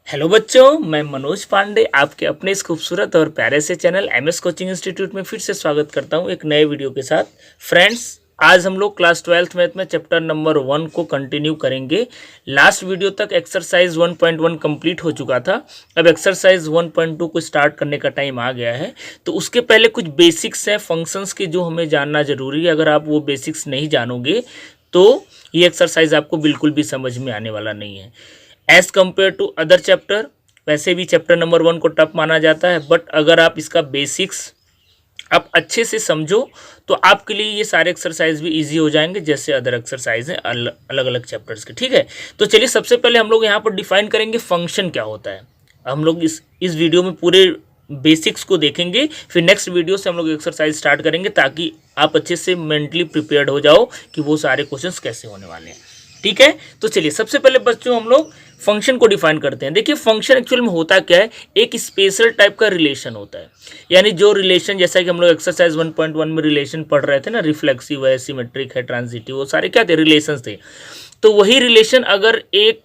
Hello बच्चों, मैं मनोज पांडे आपके अपने इस खूबसूरत और प्यारे से चैनल एमएस कोचिंग इंस्टीट्यूट में फिर से स्वागत करता हूं एक नए वीडियो के साथ। फ्रेंड्स, आज हम लोग क्लास 12th मैथ में चैप्टर नंबर 1 को कंटिन्यू करेंगे। लास्ट वीडियो तक एक्सरसाइज 1.1 कंप्लीट हो चुका था। अब एक्सरसाइज 1.2 को स्टार्ट करने का टाइम आ गया है। तो उसके पहले कुछ बेसिक्स हैं फंक्शंस के जो हमें जानना जरूरी है। अगर आप वो बेसिक्स नहीं जानोगे तो ये एक्सरसाइज आपको बिल्कुल भी समझ में आने वाला नहीं है as compare to other chapter. वैसे भी चैप्टर नंबर 1 को टफ माना जाता है, बट अगर आप इसका बेसिक्स आप अच्छे से समझो तो आपके लिए ये सारे एक्सरसाइज भी इजी हो जाएंगे जैसे अदर एक्सरसाइज हैं अलग अलग चैप्टर्स के। ठीक है, तो चलिए सबसे पहले हम लोग यहाँ पर डिफाइन करेंगे फंक्शन क्या होता है। हम लोग इस वीडियो में पूरे बेसिक्स को देखेंगे, फिर नेक्स्ट वीडियो से हम लोग एक्सरसाइज स्टार्ट करेंगे ताकि आप अच्छे से मेंटली प्रिपेयर्ड हो जाओ कि वो सारे क्वेश्चंस कैसे होने वाले हैं। ठीक है, तो चलिए सबसे पहले बच्चों हम लोग फंक्शन को डिफाइन करते हैं। देखिए फंक्शन एक्चुअल में होता क्या है, एक स्पेशल टाइप का रिलेशन होता है। यानी जो रिलेशन, जैसा कि हम लोग एक्सरसाइज 1.1 में रिलेशन पढ़ रहे थे ना, रिफ्लेक्सिव है, सिमेट्रिक है, ट्रांजिटिव, वो सारे क्या थे, रिलेशंस थे। तो वही रिलेशन अगर एक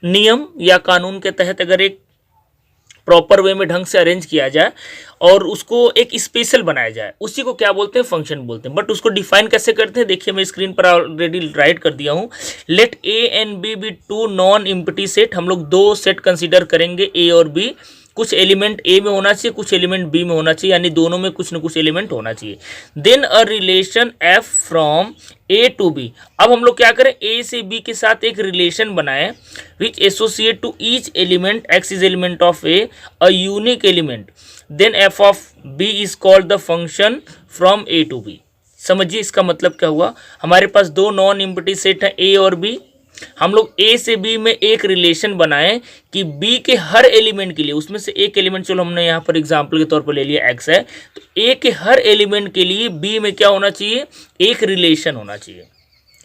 नियम या कानून के तहत अगर एक प्रॉपर वे में ढंग से अरेंज किया जाए और उसको एक स्पेशल बनाया जाए, उसी को क्या बोलते हैं, फंक्शन बोलते हैं। बट उसको डिफाइन कैसे करते हैं, देखिए मैं स्क्रीन पर ऑलरेडी राइट कर दिया हूँ। Let A and B be two non empty set. हम लोग दो सेट कंसीडर करेंगे, ए और बी। कुछ एलिमेंट ए में होना चाहिए, कुछ एलिमेंट बी में होना चाहिए, यानी दोनों में कुछ न कुछ एलिमेंट होना चाहिए। Then a relation f from A to B. अब हम लोग क्या करें, ए से बी के साथ एक रिलेशन बनाएं which associate to each element, X is element of A, a unique element. Then F of B is called the function from A to B. समझिए इसका मतलब क्या हुआ, हमारे पास दो नॉन एम्प्टी सेट हैं ए और बी। हम लोग ए से बी में एक रिलेशन बनाएं कि बी के हर एलिमेंट के लिए, उसमें से एक एलिमेंट, चलो हमने यहाँ पर एग्जांपल के तौर पर ले लिया एक्स है, तो ए के हर एलिमेंट के लिए बी में क्या होना चाहिए, एक रिलेशन होना चाहिए,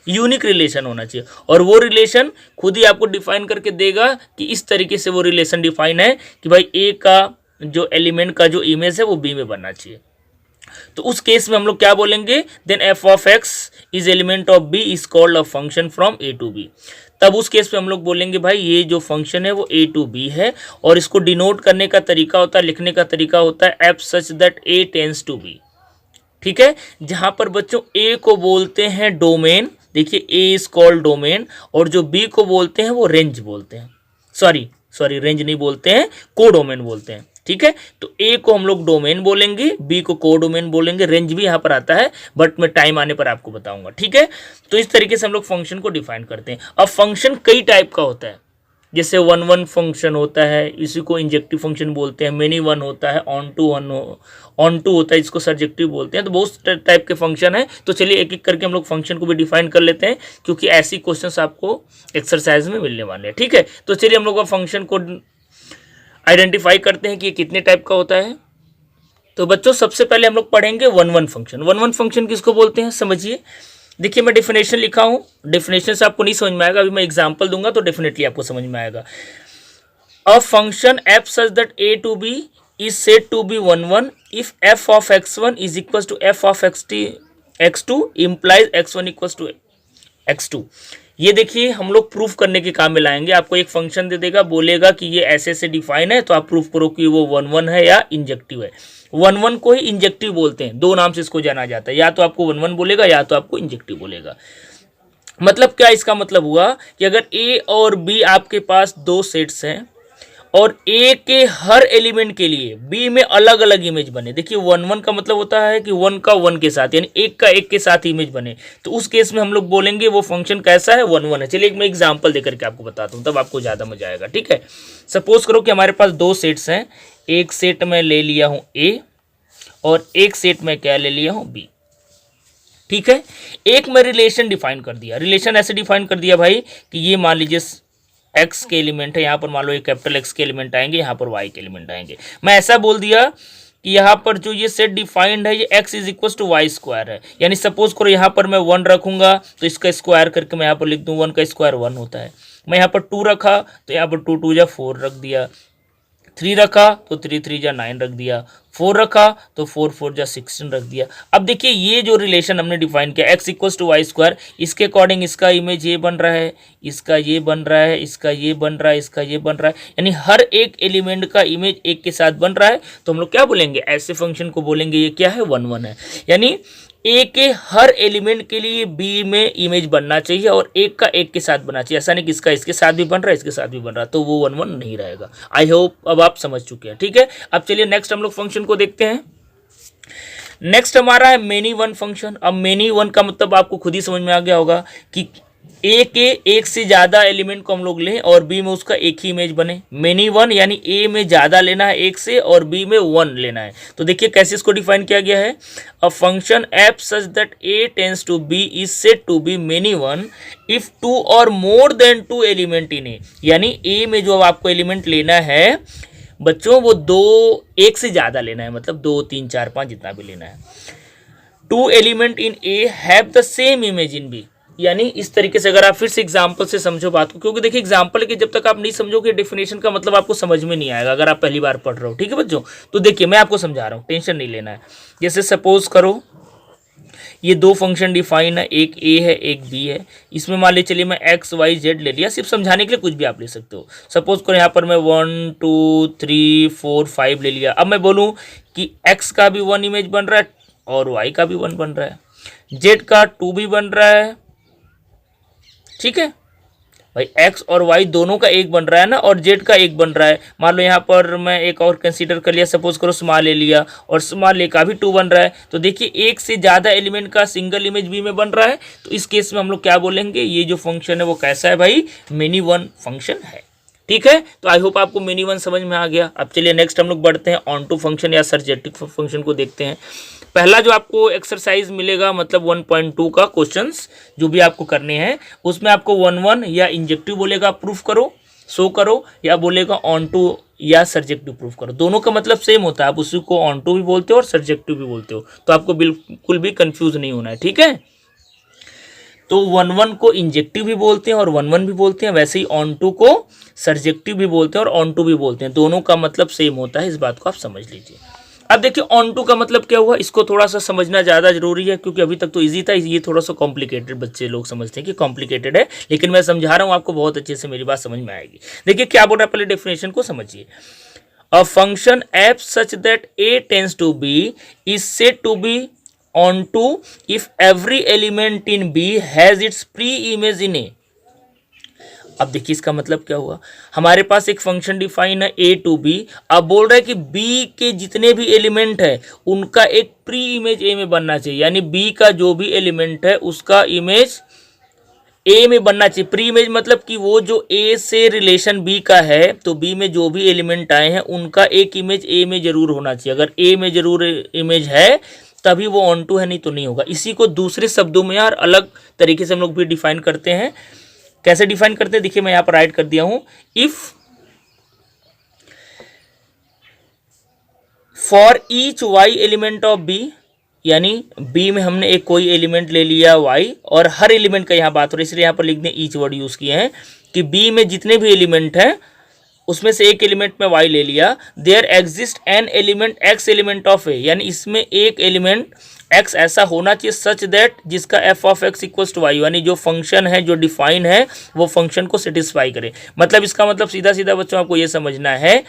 यूनिक रिलेशन होना चाहिए। और वो रिलेशन खुद ही आपको डिफाइन करके देगा कि इस तरीके से वो रिलेशन डिफाइन है कि भाई ए का जो एलिमेंट का जो इमेज है वो बी में बनना चाहिए। तो उस केस में हम लोग क्या बोलेंगे, then F of x is element of B is called a function from A to B. तब उस केस में हम लोग बोलेंगे भाई ये जो फंक्शन है वो ए टू बी है, और इसको डिनोट करने का तरीका होता है, लिखने का तरीका होता है f such that A tends to B. ठीक है, जहां पर बच्चों ए को बोलते हैं डोमेन, देखिए ए इज कॉल्ड डोमेन, और जो बी को बोलते हैं वो रेंज बोलते हैं। सॉरी रेंज नहीं बोलते हैं, कोडोमेन बोलते हैं। ठीक है, तो ए को हम लोग डोमेन बोलेंगे, बी को कोडोमेन बोलेंगे, रेंज भी यहाँ पर आता है बट मैं टाइम आने पर आपको बताऊंगा। ठीक है, तो इस तरीके से हम लोग फंक्शन को डिफाइन करते हैं। अब फंक्शन कई टाइप का होता है, जैसे वन वन फंक्शन होता है, इसी को इंजेक्टिव फंक्शन बोलते हैं, मेनी वन होता है, ऑन टू होता है, इसको सर्जेक्टिव बोलते हैं। तो बहुत टाइप के फंक्शन है। तो चलिए एक एक करके हम लोग फंक्शन को भी डिफाइन कर लेते हैं, क्योंकि ऐसी क्वेश्चंस आपको एक्सरसाइज में मिलने वाले हैं। ठीक है, तो चलिए हम लोग फंक्शन को आइडेंटिफाई करते हैं कि ये कितने टाइप का होता है। तो बच्चों सबसे पहले हम लोग पढ़ेंगे one one function. One one function किसको बोलते हैं समझिए। देखिए मैं डेफिनेशन लिखा हूँ, डेफिनेशन से आपको नहीं समझ में आएगा, अभी मैं एग्जांपल दूंगा तो डेफिनेटली आपको समझ में आएगा। A function F such that A to B is said to be one one if f of x1 is equal to f of x2 implies x1 equal to x2। ये देखिए हम लोग प्रूफ करने के काम में लाएंगे। आपको एक फंक्शन दे देगा, बोलेगा कि ये ऐसे से डिफाइन है, तो आप प्रूफ करो कि वो वन वन है या इंजेक्टिव है। वन वन को ही इंजेक्टिव बोलते हैं, दो नाम से इसको जाना जाता है, या तो आपको वन वन बोलेगा या तो आपको इंजेक्टिव बोलेगा। मतलब क्या इसका मतलब हुआ कि अगर ए और बी आपके पास दो सेट्स हैं और ए के हर एलिमेंट के लिए बी में अलग अलग इमेज बने। देखिए वन वन का मतलब होता है कि वन का वन के साथ, यानी एक का एक के साथ इमेज बने, तो उस केस में हम लोग बोलेंगे वो फंक्शन कैसा है, वन वन है। चलिए एक मैं एग्जांपल देकर के आपको बताता हूँ, तब आपको ज़्यादा मजा आएगा। ठीक है, सपोज करो कि हमारे पास दो सेट्स हैं, एक सेट में ले लिया हूँ ए और एक सेट में क्या ले लिया हूँ बी। ठीक है, एक में रिलेशन डिफाइन कर दिया। रिलेशन ऐसे डिफाइन कर दिया भाई कि ये मान लीजिए एक्स के एलिमेंट है, यहाँ पर मान लो ये कैपिटल एक्स के एलिमेंट आएंगे, यहाँ पर वाई के एलिमेंट आएंगे। मैं ऐसा बोल दिया कि यहाँ पर जो ये सेट डिफाइंड है ये x is equal to y square है। यानी सपोज करो यहाँ पर मैं वन रखूंगा तो इसका स्क्वायर करके मैं यहाँ पर लिख दूँ, वन का स्क्वायर वन होता है। मैं यहाँ पर टू रखा तो यहाँ पर टू टू जा फोर रख दिया, थ्री रखा तो थ्री थ्री जा नाइन रख दिया, 4 रखा तो 4 4 जा 16 रख दिया। अब देखिए ये जो रिलेशन हमने डिफाइन किया x equals to y square, इसके अकॉर्डिंग इसका इमेज ये बन रहा है, इसका ये बन रहा है, इसका ये बन रहा है, इसका ये बन रहा है, यानी हर एक एलिमेंट का इमेज एक के साथ बन रहा है। तो हम लोग क्या बोलेंगे, ऐसे फंक्शन को बोलेंगे ये क्या है, 1 1 है। यानी ए के हर एलिमेंट के लिए बी में इमेज बनना चाहिए और एक का एक के साथ बनना चाहिए। ऐसा नहीं कि इसका इसके साथ भी बन रहा है, इसके साथ भी बन रहा है, तो वो 1 1 नहीं रहेगा। आई होप अब आप समझ चुके हैं। ठीक है, अब चलिए नेक्स्ट हम लोग फंक्शन को देखते हैं। नेक्स्ट हमारा है मेनी वन फंक्शन। अब मेनी वन का मतलब आपको खुद ही समझ में आ गया होगा कि ए के एक से ज़्यादा एलिमेंट को हम लोग लें और बी में उसका एक ही इमेज बने। मेनी वन यानी ए में ज़्यादा लेना है एक से और बी में 1 लेना है। तो देखिए कैसे इसको डिफाइन किया गया है, a function F such that A tends to B is said to be many one if 2 और मोर देन 2 एलिमेंट इन ए। यानी ए में जो आपको एलिमेंट लेना है बच्चों वो एक से ज़्यादा लेना है, मतलब 2 3 4 5 जितना भी लेना है। 2 element in A have the same image in B. यानी इस तरीके से अगर आप फिर से एग्जाम्पल से समझो बात को, क्योंकि देखिए एग्जाम्पल के जब तक आप नहीं समझोगे डेफिनेशन का मतलब आपको समझ में नहीं आएगा अगर आप पहली बार पढ़ रहे हो। ठीक है बच्चों, तो देखिए मैं आपको समझा रहा हूँ, टेंशन नहीं लेना है। जैसे सपोज करो ये 2 फंक्शन डिफाइन है, एक ए है एक बी है। इसमें मान लीजिए चलिए मैं एक्स वाई जेड ले लिया, सिर्फ समझाने के लिए कुछ भी आप ले सकते हो। सपोज करो यहाँ पर मैं 1 2 3 4 5 ले लिया। अब मैं बोलूँ कि एक्स का भी 1 इमेज बन रहा है और वाई का भी 1 बन रहा है, जेड का 2 भी बन रहा है। ठीक है भाई, x और y दोनों का एक बन रहा है ना, और z का एक बन रहा है। मान लो यहाँ पर मैं एक और कंसीडर कर लिया, सपोज करो स्मॉल ले लिया और स्मॉल ए का भी 2 बन रहा है। तो देखिए एक से ज़्यादा एलिमेंट का सिंगल इमेज b में बन रहा है। तो इस केस में हम लोग क्या बोलेंगे, ये जो फंक्शन है वो कैसा है भाई, मेनी वन फंक्शन है। ठीक है, तो आई होप आपको मेनी वन समझ में आ गया। अब चलिए नेक्स्ट हम लोग बढ़ते हैं ऑन टू फंक्शन या सर्जेक्टिव फंक्शन को देखते हैं। पहला जो आपको एक्सरसाइज मिलेगा मतलब 1.2 का क्वेश्चंस जो भी आपको करने हैं, उसमें आपको 1 1 या इंजेक्टिव बोलेगा प्रूफ करो, शो करो, या बोलेगा ऑन टू या सर्जेक्टिव प्रूफ करो। दोनों का मतलब सेम होता है, आप उसी को ऑन टू भी बोलते हो और सर्जेक्टिव भी बोलते हो, तो आपको बिल्कुल भी कंफ्यूज नहीं होना है। ठीक है, तो 1 1 को इंजेक्टिव भी बोलते हैं और 1 1 भी बोलते हैं, वैसे ही ऑन टू को सर्जेक्टिव भी बोलते हैं और ऑन टू भी बोलते हैं। दोनों का मतलब सेम होता है, इस बात को आप समझ लीजिए। अब देखिए ऑन टू का मतलब क्या हुआ, इसको थोड़ा सा समझना ज़्यादा जरूरी है, क्योंकि अभी तक तो इजी था, ये थोड़ा सा कॉम्प्लिकेटेड बच्चे लोग समझते हैं कि कॉम्प्लिकेटेड है, लेकिन मैं समझा रहा हूँ आपको, बहुत अच्छे से मेरी बात समझ में आएगी। देखिए क्या बोल रहा है, पहले डेफिनेशन को समझिए। A function F such that A tends to B is said to be onto if every element in B has its pre image in A. अब देखिए इसका मतलब क्या हुआ, हमारे पास एक फंक्शन डिफाइन है ए टू बी। अब बोल रहा है कि बी के जितने भी एलिमेंट है उनका एक प्री इमेज ए में बनना चाहिए, यानी बी का जो भी एलिमेंट है उसका इमेज ए में बनना चाहिए। प्री इमेज मतलब कि वो जो ए से रिलेशन बी का है, तो बी में जो भी एलिमेंट आए हैं उनका एक इमेज ए में जरूर होना चाहिए। अगर ए में जरूर इमेज है तभी वो ऑन टू है, नहीं तो नहीं होगा। इसी को दूसरे शब्दों में यार अलग तरीके से हम लोग भी डिफाइन करते हैं। कैसे डिफाइन करते हैं, देखिए मैं यहां पर राइट कर दिया हूं, if for each y element of B, यानी बी में हमने एक कोई एलिमेंट ले लिया वाई, और हर एलिमेंट का यहां बात हो रही है इसलिए यहां पर लिख दें ईच वर्ड यूज किए हैं कि बी में जितने भी एलिमेंट हैं उसमें से एक एलिमेंट में वाई ले लिया, there exist an element X element of A, यानी इसमें एक एलिमेंट x ऐसा होना चाहिए सच दैट जिसका f of x equals to Y, यानी जो फंक्शन है जो डिफाइन है वो फंक्शन को सेटिस्फाई करे। मतलब इसका मतलब सीधा सीधा बच्चों आपको ये समझना है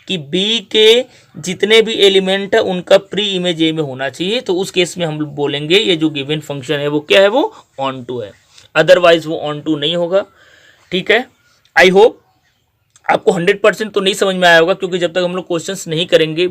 कि b के जितने भी एलिमेंट है उनका प्री इमेज ए में होना चाहिए। तो उस केस में हम बोलेंगे ये जो गिवन फंक्शन है वो क्या है, वो ऑन टू है, अदरवाइज वो ऑन टू नहीं होगा। ठीक है, आई होप आपको 100% तो नहीं समझ में आया होगा, क्योंकि जब तक हम लोग क्वेश्चंस नहीं करेंगे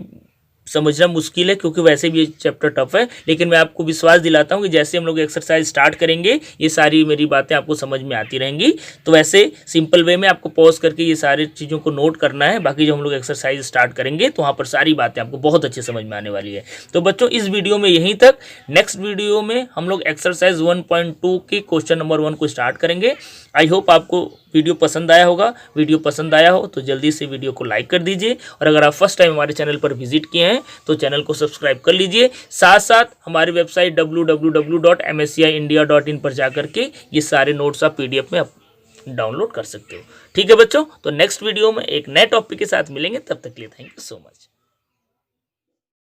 समझना मुश्किल है, क्योंकि वैसे भी ये चैप्टर टफ है। लेकिन मैं आपको विश्वास दिलाता हूँ कि जैसे हम लोग एक्सरसाइज स्टार्ट करेंगे ये सारी मेरी बातें आपको समझ में आती रहेंगी। तो वैसे सिंपल वे में आपको पॉज करके ये सारी चीज़ों को नोट करना है, बाकी जब हम लोग एक्सरसाइज स्टार्ट करेंगे तो वहाँ पर सारी बातें आपको बहुत अच्छे समझ में आने वाली है। तो बच्चों इस वीडियो में यहीं तक, नेक्स्ट वीडियो में हम लोग एक्सरसाइज 1.2 के क्वेश्चन नंबर 1 को स्टार्ट करेंगे। आई होप आपको वीडियो पसंद आया होगा। वीडियो पसंद आया हो तो जल्दी से वीडियो को लाइक कर दीजिए, और अगर आप फर्स्ट टाइम हमारे चैनल पर विजिट किए हैं तो चैनल को सब्सक्राइब कर लीजिए। साथ साथ हमारी वेबसाइट www.msciindia.in पर जाकर के ये सारे नोट्स आप PDF में डाउनलोड कर सकते हो। ठीक है बच्चों, तो नेक्स्ट वीडियो में एक नए टॉपिक के साथ मिलेंगे, तब तक के लिए थैंक यू सो मच।